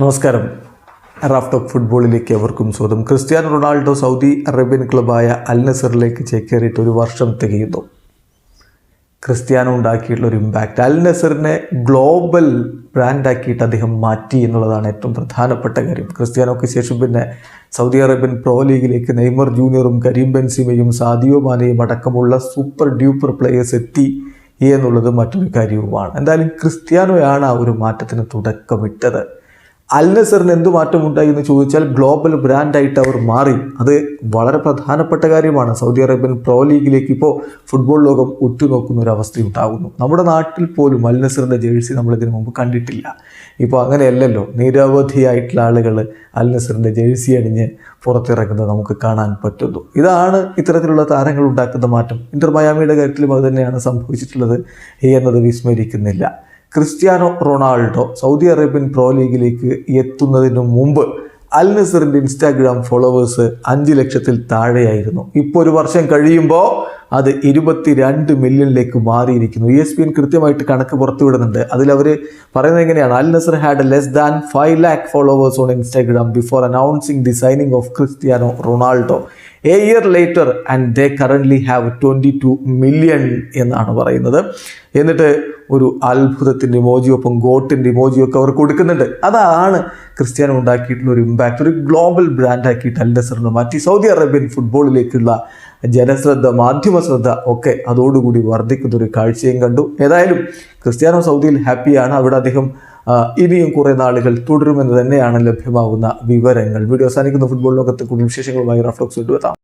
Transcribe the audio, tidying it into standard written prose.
നമസ്കാരം. Raf talk ഫുട്ബോളിലേക്ക് അവർക്കും സ്വാഗതം. ക്രിസ്ത്യാനോ റൊണാൾഡോ സൗദി അറേബ്യൻ ക്ലബ്ബായ അൽ നസറിലേക്ക് ചേക്കേറിയിട്ട് ഒരു വർഷം തികയുന്നു. ക്രിസ്ത്യാനോ ഉണ്ടാക്കിയിട്ടുള്ള ഒരു ഇമ്പാക്റ്റ് അൽ നസറിനെ ഗ്ലോബൽ ബ്രാൻഡാക്കിയിട്ട് അദ്ദേഹം മാറ്റി എന്നുള്ളതാണ് ഏറ്റവും പ്രധാനപ്പെട്ട കാര്യം. ക്രിസ്ത്യാനോയ്ക്ക് ശേഷം പിന്നെ സൗദി അറേബ്യൻ പ്രോ ലീഗിലേക്ക് നെയ്മർ ജൂനിയറും കരീം ബെൻസിമയും സാദിയോ മാനയും അടക്കമുള്ള സൂപ്പർ ഡ്യൂപ്പർ പ്ലേയേഴ്സ് എത്തി എന്നുള്ളത് മറ്റൊരു കാര്യവുമാണ്. എന്തായാലും ക്രിസ്ത്യാനോയാണ് ആ ഒരു മാറ്റത്തിന് തുടക്കമിട്ടത്. അൽ നസറിന് എന്ത് മാറ്റമുണ്ടായി എന്ന് ചോദിച്ചാൽ ഗ്ലോബൽ ബ്രാൻഡായിട്ട് അവർ മാറി. അത് വളരെ പ്രധാനപ്പെട്ട കാര്യമാണ്. സൗദി അറേബ്യൻ പ്രോ ലീഗിലേക്ക് ഇപ്പോൾ ഫുട്ബോൾ ലോകം ഉറ്റുനോക്കുന്ന ഒരു അവസ്ഥയുണ്ടാകുന്നു. നമ്മുടെ നാട്ടിൽ പോലും അൽ നസറിൻ്റെ ജേഴ്സി നമ്മളിതിനു മുമ്പ് കണ്ടിട്ടില്ല. ഇപ്പോൾ അങ്ങനെയല്ലല്ലോ, നിരവധിയായിട്ടുള്ള ആളുകൾ അൽ നസറിൻ്റെ ജേഴ്സി അണിഞ്ഞ് പുറത്തിറക്കുന്നത് നമുക്ക് കാണാൻ പറ്റുന്നു. ഇതാണ് ഇത്തരത്തിലുള്ള താരങ്ങൾ ഉണ്ടാക്കുന്ന മാറ്റം. ഇന്റർ മയാമിയുടെ കാര്യത്തിലും അത് തന്നെയാണ് സംഭവിച്ചിട്ടുള്ളത് എന്നത് വിസ്മരിക്കുന്നില്ല. Cristiano Ronaldo Saudi Arabian pro ലീഗിലേക്ക് എത്തുന്നതിന് മുമ്പ് അൽ നസറിൻ്റെ ഇൻസ്റ്റാഗ്രാം ഫോളോവേഴ്സ് 5 ലക്ഷത്തിൽ താഴെയായിരുന്നു. ഇപ്പോൾ ഒരു വർഷം കഴിയുമ്പോൾ അത് 22 മില്യണിലേക്ക് മാറിയിരിക്കുന്നു. ESPN കൃത്യമായിട്ട് കണക്ക് പുറത്തുവിടുന്നുണ്ട്. അതിലവർ പറയുന്നത് എങ്ങനെയാണ്: Al Nassr had less than 5 lakh followers on Instagram before announcing the signing of Cristiano Ronaldo. A year later and they currently have 22 million എന്നാണ് പറയുന്നത്. എന്നിട്ട് ഒരു അത്ഭുതത്തിൻ്റെ ഇമോജിയും ഒപ്പം ഗോട്ടിൻ്റെ ഇമോജിയും ഒക്കെ അവർ കൊടുക്കുന്നുണ്ട്. അതാണ് ക്രിസ്ത്യാനോ ഉണ്ടാക്കിയിട്ടുള്ള ഒരു ഇമ്പാക്റ്റ്. ഒരു ഗ്ലോബൽ ബ്രാൻഡാക്കിയിട്ട് അൽ നസറിനെ മാറ്റി. സൗദി അറേബ്യൻ ഫുട്ബോളിലേക്കുള്ള ജനശ്രദ്ധ, മാധ്യമ ശ്രദ്ധ ഒക്കെ അതോടുകൂടി വർദ്ധിക്കുന്നൊരു കാഴ്ചയും കണ്ടു. ഏതായാലും ക്രിസ്ത്യാനോ സൗദിയിൽ ഹാപ്പിയാണ്. അവിടെ അദ്ദേഹം ഇനിയും കുറേ നാളുകൾ തുടരുമെന്ന് തന്നെയാണ് ലഭ്യമാകുന്ന വിവരങ്ങൾ. വീഡിയോ അവസാനിക്കുന്ന ഫുട്ബോൾ ലോകത്തെ കൂടുതൽ വിശേഷങ്ങളുമായി റാഫ് ടോക്സ് എത്താം.